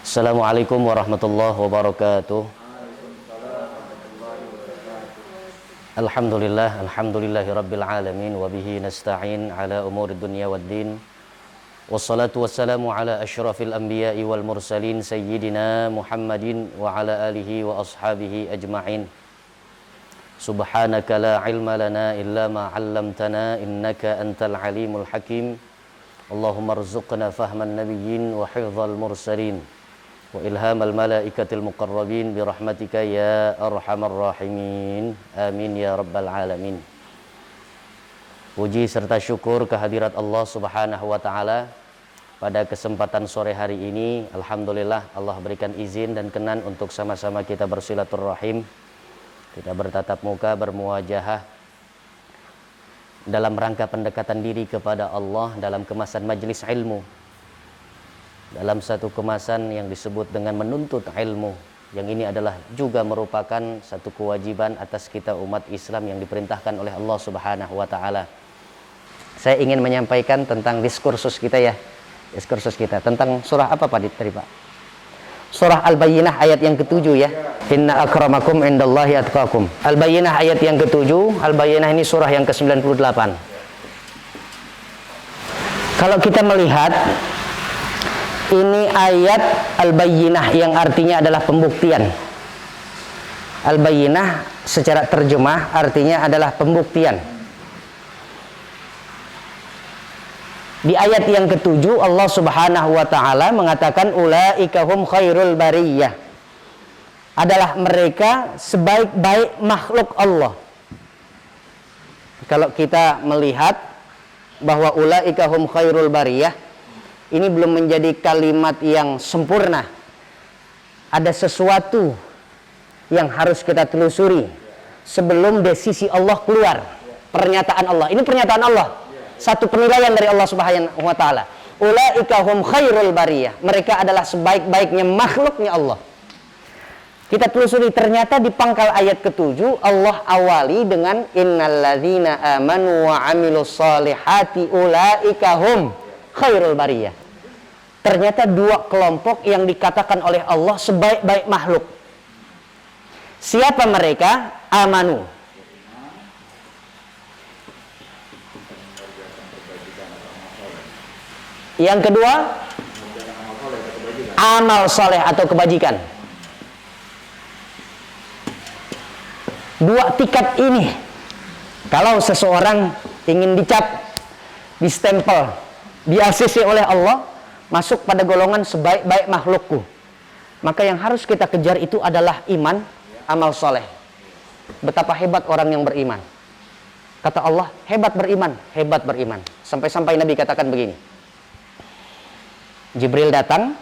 Assalamualaikum warahmatullahi wabarakatuh. Alhamdulillahi rabbil alamin. Wabihi nasta'in ala umuri dunya waddin. Wassalatu wassalamu ala ashrafil anbiya'i wal mursalin sayyidina Muhammadin wa ala alihi wa ashabihi ajma'in. Subhanaka la ilma lana illa ma 'allamtana innaka antal alimul hakim. Allahumma rzuqna fahman nabiyyin wa hifdzal mursalin wa ilhamal malaikatil muqarrabin birahmatika ya arhamar rahimin. Amin ya rabbal alamin. Puji serta syukur kehadirat Allah Subhanahu wa taala pada kesempatan sore hari ini. Alhamdulillah Allah berikan izin dan kenan untuk sama-sama kita bersilaturahim, kita bertatap muka, bermuwajahah dalam rangka pendekatan diri kepada Allah dalam kemasan majelis ilmu, dalam satu kemasan yang disebut dengan menuntut ilmu, yang ini adalah juga merupakan satu kewajiban atas kita umat Islam yang diperintahkan oleh Allah Subhanahu wa taala. Saya ingin menyampaikan tentang diskursus kita tentang surah apa Pak tadi Pak? Surah Al-Bayyinah ayat yang ke-7 ya. Inna akramakum indallahi atqakum. Al-Bayyinah ayat yang ke-7. Al-Bayyinah ini surah yang ke-98. Kalau kita melihat ini ayat Al-Bayyinah yang artinya adalah pembuktian. Al-Bayyinah secara terjemah artinya adalah pembuktian. Di ayat yang ke-7 Allah Subhanahu wa taala mengatakan ulaika hum khairul bariyah. Adalah mereka sebaik-baik makhluk Allah. Kalau kita melihat bahwa ulaika hum khairul bariyah ini belum menjadi kalimat yang sempurna. Ada sesuatu yang harus kita telusuri sebelum desisi Allah keluar. Pernyataan Allah. Ini pernyataan Allah. Satu penilaian dari Allah Subhanahu wa taala. Ulaika hum khairul bariyah. Mereka adalah sebaik-baiknya makhluknya Allah. Kita telusuri ternyata di pangkal ayat ke-7 Allah awali dengan innalladzina amanu wa amilus solihati ulaika hum khairul bariyah. Ternyata dua kelompok yang dikatakan oleh Allah sebaik-baik makhluk. Siapa mereka? Amanu. Yang kedua, amal soleh atau kebajikan. Dua tingkat ini, kalau seseorang ingin dicap, distempel, di-ACC oleh Allah, masuk pada golongan sebaik-baik makhlukku, maka yang harus kita kejar itu adalah iman, amal soleh. Betapa hebat orang yang beriman. Kata Allah, hebat beriman, hebat beriman. Sampai-sampai Nabi katakan begini. Jibril datang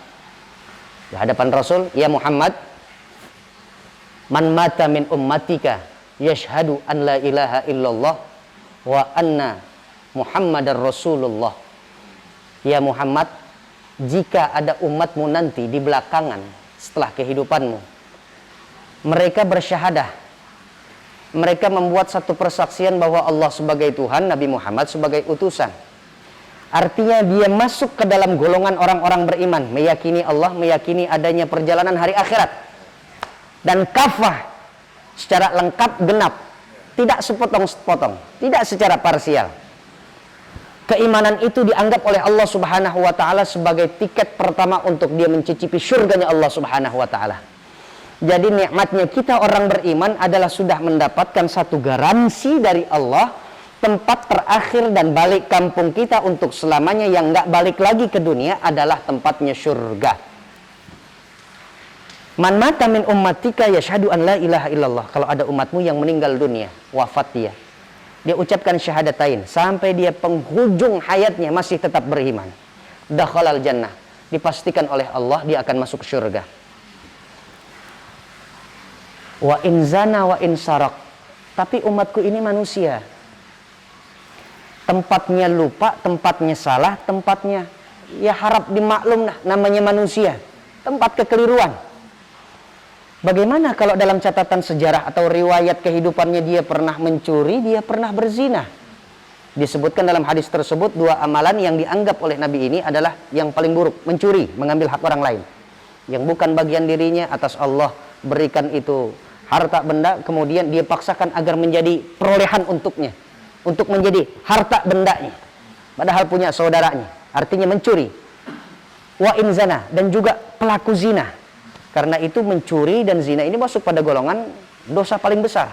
di hadapan Rasul, ya Muhammad, man mata min ummatika yashhadu an la ilaha illallah wa anna Muhammadar Rasulullah. Ya Muhammad, jika ada umatmu nanti di belakangan setelah kehidupanmu, mereka bersyahadah, mereka membuat satu persaksian bahwa Allah sebagai Tuhan, Nabi Muhammad sebagai utusan. Artinya dia masuk ke dalam golongan orang-orang beriman, meyakini Allah, meyakini adanya perjalanan hari akhirat, dan kafah secara lengkap, genap, tidak sepotong-sepotong, tidak secara parsial. Keimanan itu dianggap oleh Allah Subhanahu wa taala sebagai tiket pertama untuk dia mencicipi surganya Allah Subhanahu wa taala. Jadi nikmatnya kita orang beriman adalah sudah mendapatkan satu garansi dari Allah, tempat terakhir dan balik kampung kita untuk selamanya yang nggak balik lagi ke dunia adalah tempatnya surga. Man mata min ummatika yashhadu an la ilaha illallah. Kalau ada umatmu yang meninggal dunia, wafat dia ucapkan syahadatain sampai dia penghujung hayatnya masih tetap beriman, dakhalal jannah, dipastikan oleh Allah dia akan masuk surga. Wa in zana wa in sarak. Tapi umatku ini manusia, tempatnya lupa, tempatnya salah, tempatnya ya harap dimaklum, namanya manusia, tempat kekeliruan. Bagaimana kalau dalam catatan sejarah atau riwayat kehidupannya dia pernah mencuri, dia pernah berzina? Disebutkan dalam hadis tersebut dua amalan yang dianggap oleh Nabi ini adalah yang paling buruk, mencuri, mengambil hak orang lain. yang bukan bagian dirinya, atas Allah berikan itu harta benda, kemudian dia paksakan agar menjadi perolehan untuknya, untuk menjadi harta bendanya, padahal punya saudaranya, artinya mencuri. Wa in zana, dan juga pelaku zina. Karena itu mencuri dan zina ini masuk pada golongan dosa paling besar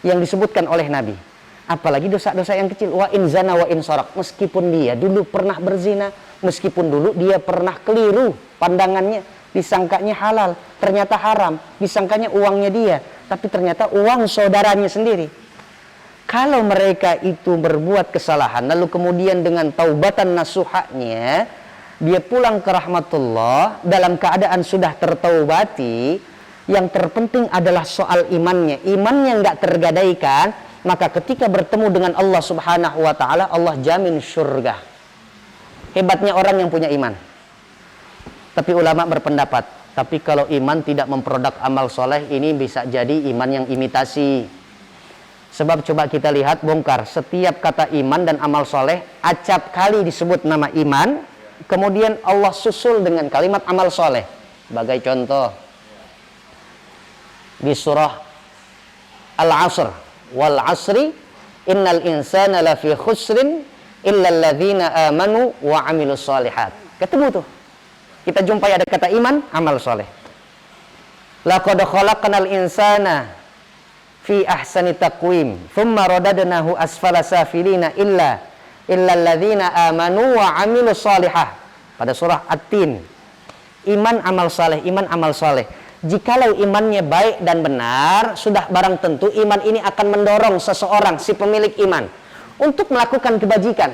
yang disebutkan oleh Nabi. Apalagi dosa-dosa yang kecil. Wa in zana wa in sarak, meskipun dia dulu pernah berzina, meskipun dulu dia pernah keliru pandangannya, disangkanya halal, ternyata haram, disangkanya uangnya dia, tapi ternyata uang saudaranya sendiri. Kalau mereka itu berbuat kesalahan, lalu kemudian dengan taubatan nasuhanya dia pulang ke rahmatullah dalam keadaan sudah tertaubati, yang terpenting adalah soal imannya. Imannya nggak tergadaikan, maka ketika bertemu dengan Allah subhanahu wa ta'ala, Allah jamin surga. Hebatnya orang yang punya iman. Tapi ulama berpendapat, tapi kalau iman tidak memproduk amal soleh, ini bisa jadi iman yang imitasi. Sebab coba kita lihat, bongkar setiap kata iman dan amal soleh, acap kali disebut nama iman, kemudian Allah susul dengan kalimat amal soleh. Sebagai contoh, di surah Al-Asr, wal asri innal insana lafi khusrin illal ladzina amanu wa amilus solihat. Ketemu tuh, kita jumpai ada kata iman, amal soleh. Laqad khalaqnal insana fi ahsani taqwim thumma radadnahu asfala safilina illal ladzina amanu wa amilus solihah. Pada surah At-Tin, iman amal soleh, iman amal soleh. Jikalau imannya baik dan benar, sudah barang tentu iman ini akan mendorong seseorang, si pemilik iman, untuk melakukan kebajikan.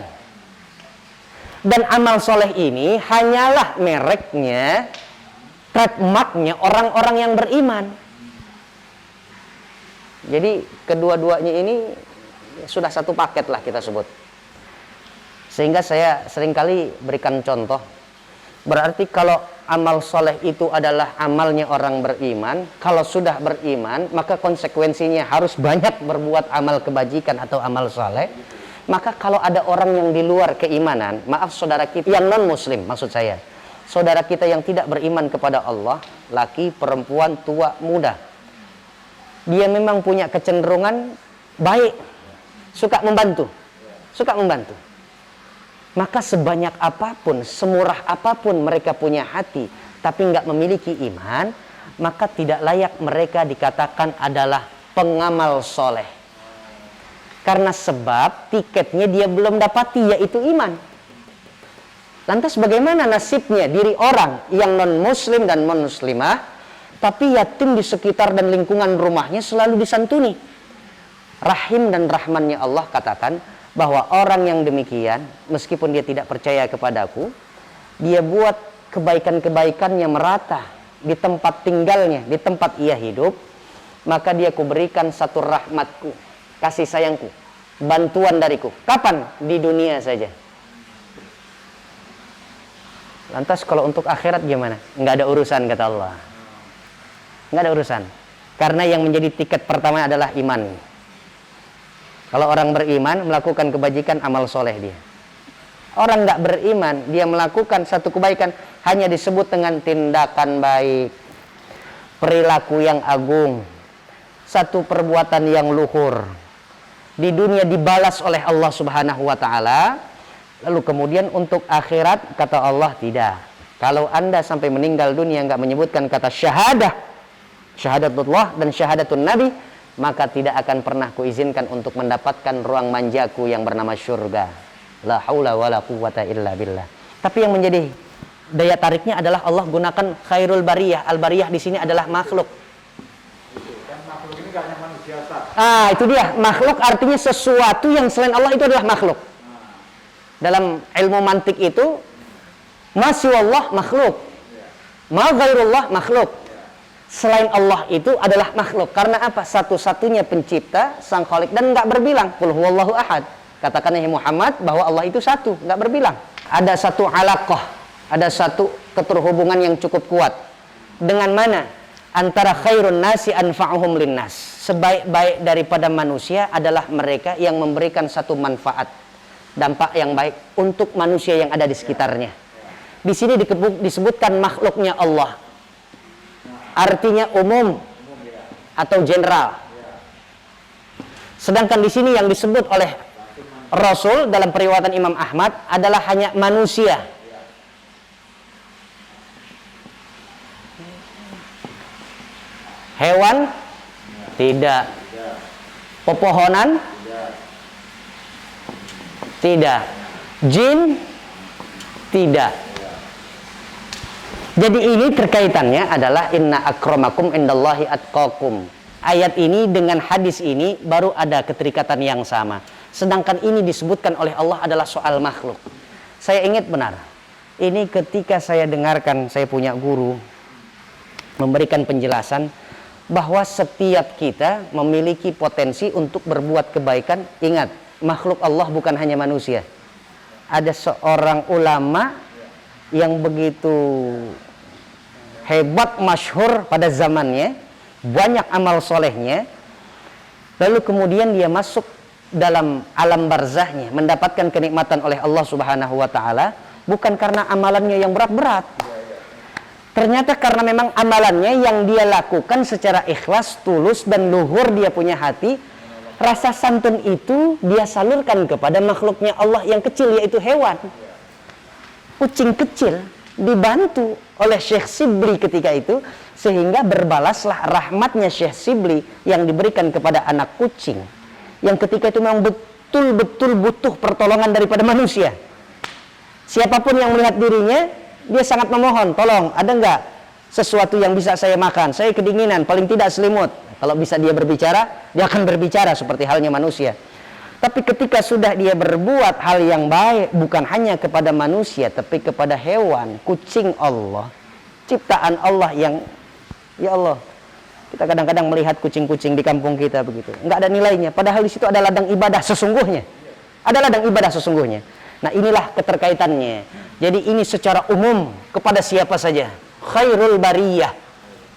Dan amal soleh ini hanyalah mereknya, trademarknya orang-orang yang beriman. Jadi kedua-duanya ini sudah satu paket lah kita sebut. Sehingga saya seringkali berikan contoh. Berarti kalau amal soleh itu adalah amalnya orang beriman, kalau sudah beriman, maka konsekuensinya harus banyak berbuat amal kebajikan atau amal soleh. Maka kalau ada orang yang di luar keimanan, maaf saudara kita yang non muslim, maksud saya, saudara kita yang tidak beriman kepada Allah, laki, perempuan, tua, muda, dia memang punya kecenderungan baik, suka membantu, maka sebanyak apapun, semurah apapun mereka punya hati, tapi nggak memiliki iman, maka tidak layak mereka dikatakan adalah pengamal soleh. Karena sebab tiketnya dia belum dapati, yaitu iman. Lantas bagaimana nasibnya diri orang yang non muslim dan non muslimah, tapi yatim di sekitar dan lingkungan rumahnya selalu disantuni? Rahim dan rahmannya Allah katakan bahwa orang yang demikian, meskipun dia tidak percaya kepadaku, dia buat kebaikan-kebaikan yang merata di tempat tinggalnya, di tempat ia hidup, maka dia kuberikan satu rahmatku, kasih sayangku, bantuan dariku. Kapan? Di dunia saja. Lantas kalau untuk akhirat gimana? Nggak ada urusan, kata Allah. Nggak ada urusan. Karena yang menjadi tiket pertama adalah iman. Kalau orang beriman melakukan kebajikan, amal soleh dia. Orang nggak beriman, dia melakukan satu kebaikan, hanya disebut dengan tindakan baik, perilaku yang agung, satu perbuatan yang luhur. Di dunia dibalas oleh Allah subhanahu wa ta'ala. Lalu kemudian untuk akhirat, kata Allah, tidak. Kalau anda sampai meninggal dunia nggak menyebutkan kata syahadah, syahadatullah dan syahadatun nabi, maka tidak akan pernah kuizinkan untuk mendapatkan ruang manjaku yang bernama syurga. La haula wala quwwata illa billah. Tapi yang menjadi daya tariknya adalah Allah gunakan khairul bariyah. Al bariyah di sini adalah makhluk. Dan makhluk ini gak hanya manusia, Ustaz. Itu dia, makhluk artinya sesuatu yang selain Allah itu adalah makhluk. Dalam ilmu mantik itu, ma siwallah makhluk, ma ghairullah makhluk. Selain Allah itu adalah makhluk. Karena apa? Satu-satunya pencipta, sang khalik, dan nggak berbilang. Qul huwallahu ahad. Katakan ya Muhammad bahwa Allah itu satu, nggak berbilang. Ada satu alaqah, ada satu keterhubungan yang cukup kuat. Dengan mana? Antara khairun nasi anfa'uhum linnas. Sebaik-baik daripada manusia adalah mereka yang memberikan satu manfaat, dampak yang baik untuk manusia yang ada di sekitarnya. Di sini disebutkan makhluknya Allah. Artinya umum atau general. Sedangkan di sini yang disebut oleh Rasul dalam periwayatan Imam Ahmad adalah hanya manusia. Hewan? Tidak. Pepohonan? Tidak. Jin? Tidak. Jadi ini terkaitannya adalah inna akramakum indallahi atqakum. Ayat ini dengan hadis ini baru ada keterikatan yang sama. Sedangkan ini disebutkan oleh Allah adalah soal makhluk. Saya ingat benar. Ini ketika saya dengarkan, saya punya guru memberikan penjelasan bahwa setiap kita memiliki potensi untuk berbuat kebaikan. Ingat, makhluk Allah bukan hanya manusia. Ada seorang ulama yang begitu hebat, masyhur pada zamannya, banyak amal solehnya, lalu kemudian dia masuk dalam alam barzahnya, mendapatkan kenikmatan oleh Allah Subhanahu wa Ta'ala, bukan karena amalannya yang berat-berat. Ternyata karena memang amalannya yang dia lakukan secara ikhlas, tulus, dan luhur dia punya hati. Rasa santun itu dia salurkan kepada makhluknya Allah yang kecil, yaitu hewan. Kucing kecil dibantu oleh Syekh Sibli ketika itu, sehingga berbalaslah rahmatnya Syekh Sibli yang diberikan kepada anak kucing, yang ketika itu memang betul-betul butuh pertolongan daripada manusia. Siapapun yang melihat dirinya, dia sangat memohon, tolong, ada nggak sesuatu yang bisa saya makan? Saya kedinginan, paling tidak selimut. Kalau bisa dia berbicara, dia akan berbicara seperti halnya manusia. Tapi ketika sudah dia berbuat hal yang baik, bukan hanya kepada manusia, tapi kepada hewan, kucing Allah, ciptaan Allah yang, ya Allah, kita kadang-kadang melihat kucing-kucing di kampung kita begitu, nggak ada nilainya. Padahal di situ ada ladang ibadah sesungguhnya. Ada ladang ibadah sesungguhnya. Nah, inilah keterkaitannya. Jadi ini secara umum kepada siapa saja. Khairul bariyah,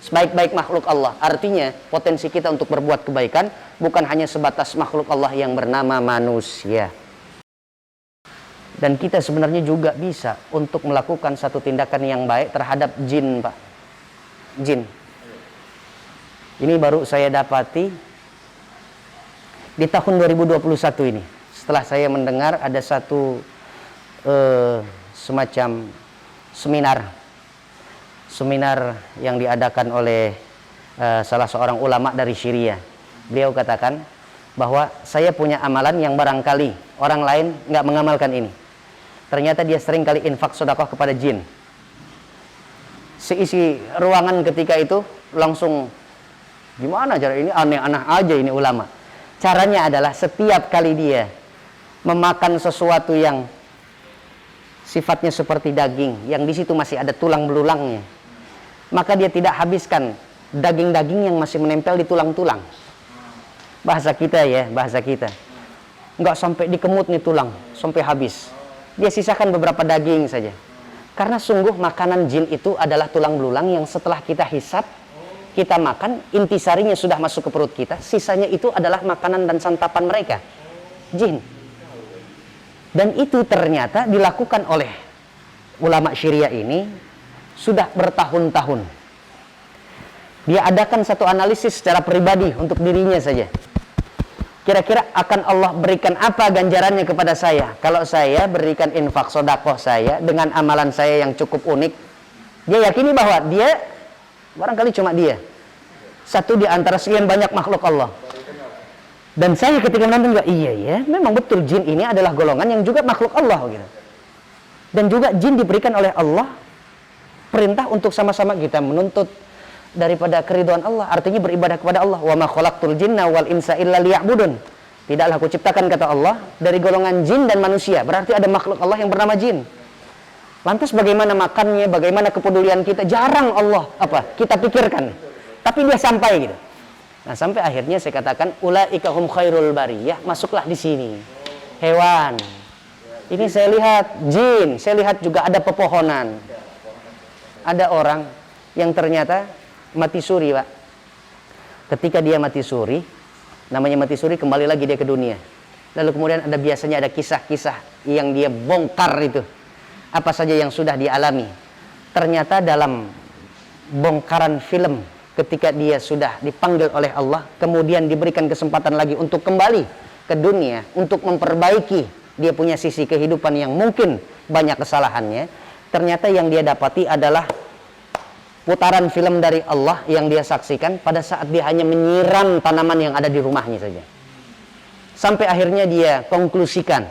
sebaik-baik makhluk Allah. Artinya potensi kita untuk berbuat kebaikan bukan hanya sebatas makhluk Allah yang bernama manusia. Dan kita sebenarnya juga bisa untuk melakukan satu tindakan yang baik terhadap jin, Pak. Jin. Ini baru saya dapati di tahun 2021 ini. Setelah saya mendengar ada satu semacam seminar yang diadakan oleh salah seorang ulama dari Syria. Beliau katakan bahwa saya punya amalan yang barangkali orang lain nggak mengamalkan ini. Ternyata dia sering kali infak sedekah kepada jin. Seisi ruangan ketika itu langsung, gimana cara ini, aneh-aneh aja ini ulama. Caranya adalah setiap kali dia memakan sesuatu yang sifatnya seperti daging, yang di situ masih ada tulang belulangnya, maka dia tidak habiskan daging-daging yang masih menempel di tulang-tulang. Bahasa kita ya, bahasa kita. Nggak sampai dikemut nih tulang, sampai habis. Dia sisakan beberapa daging saja. Karena sungguh makanan jin itu adalah tulang belulang yang setelah kita hisap, kita makan, intisarinya sudah masuk ke perut kita, sisanya itu adalah makanan dan santapan mereka, jin. Dan itu ternyata dilakukan oleh ulama Syria ini sudah bertahun-tahun. Dia adakan satu analisis secara pribadi untuk dirinya saja. Kira-kira akan Allah berikan apa ganjarannya kepada saya kalau saya berikan infak sedekah saya dengan amalan saya yang cukup unik. Dia yakini bahwa dia, barangkali cuma dia, satu di antara sekian banyak makhluk Allah. Dan saya ketika menonton juga, iya ya, memang betul jin ini adalah golongan yang juga makhluk Allah gitu. Dan juga jin diberikan oleh Allah perintah untuk sama-sama kita menuntut daripada keridhaan Allah, artinya beribadah kepada Allah. Wa ma khalaqtul jinna wal insa illa liya'budun. Tidaklah aku ciptakan, kata Allah, dari golongan jin dan manusia. Berarti ada makhluk Allah yang bernama jin. Lantas bagaimana makannya, bagaimana kepedulian kita, jarang Allah kita pikirkan. Tapi dia sampai gitu. Nah, sampai akhirnya saya katakan ulaika hum khairul bariyah, masuklah di sini. Hewan. Ini saya lihat jin, saya lihat juga ada pepohonan. Ada orang yang ternyata mati suri, Pak. Ketika dia mati suri, namanya mati suri, kembali lagi dia ke dunia. Lalu kemudian biasanya ada kisah-kisah yang dia bongkar itu. apa saja yang sudah dialami. Ternyata dalam bongkaran film, ketika dia sudah dipanggil oleh Allah, kemudian diberikan kesempatan lagi untuk kembali ke dunia, untuk memperbaiki dia punya sisi kehidupan yang mungkin banyak kesalahannya, ternyata yang dia dapati adalah putaran film dari Allah yang dia saksikan pada saat dia hanya menyiram tanaman yang ada di rumahnya saja. Sampai akhirnya dia konklusikan,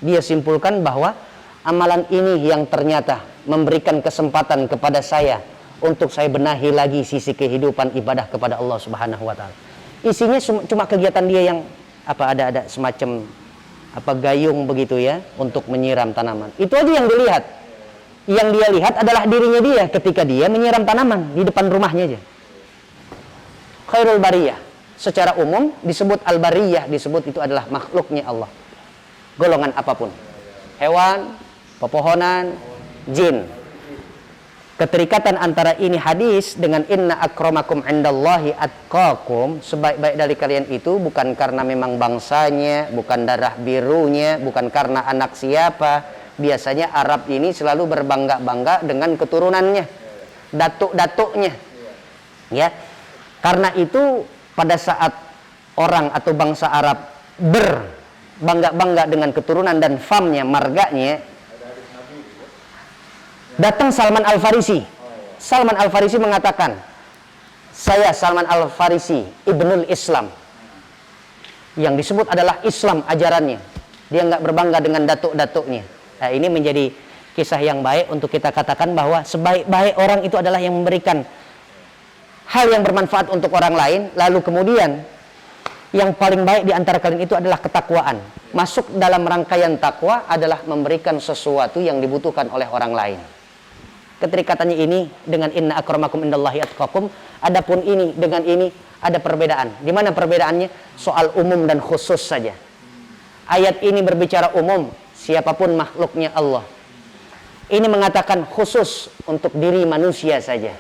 dia simpulkan bahwa amalan ini yang ternyata memberikan kesempatan kepada saya untuk saya benahi lagi sisi kehidupan ibadah kepada Allah Subhanahu wa taala. Isinya cuma kegiatan dia yang ada semacam gayung begitu ya untuk menyiram tanaman. Itu aja yang dilihat. Yang dia lihat adalah dirinya dia ketika dia menyiram tanaman di depan rumahnya aja. Khairul bariyah. Secara umum disebut al-bariyah, disebut itu adalah makhluknya Allah. Golongan apapun. Hewan, pepohonan, jin. Keterikatan antara ini hadis dengan inna akramakum indallahi atqakum, sebaik-baik dari kalian itu bukan karena memang bangsanya, bukan darah birunya, bukan karena anak siapa. Biasanya Arab ini selalu berbangga-bangga dengan keturunannya, datuk-datuknya, ya. Karena itu pada saat orang atau bangsa Arab berbangga-bangga dengan keturunan dan famnya, marganya, datang Salman Al-Farisi. Salman Al-Farisi mengatakan, saya Salman Al-Farisi Ibnul Islam. Yang disebut adalah Islam ajarannya. Dia nggak berbangga dengan datuk-datuknya. Nah, ini menjadi kisah yang baik untuk kita katakan bahwa sebaik-baik orang itu adalah yang memberikan hal yang bermanfaat untuk orang lain, lalu kemudian yang paling baik di antara kalian itu adalah ketakwaan. Masuk dalam rangkaian takwa adalah memberikan sesuatu yang dibutuhkan oleh orang lain. Keterikatannya ini dengan inna akramakum indallahi atqakum, adapun ini dengan ini ada perbedaan. Di mana perbedaannya? Soal umum dan khusus saja. Ayat ini berbicara umum, siapapun makhluknya Allah. Ini mengatakan khusus untuk diri manusia saja.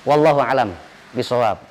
Wallahu alam bishawab.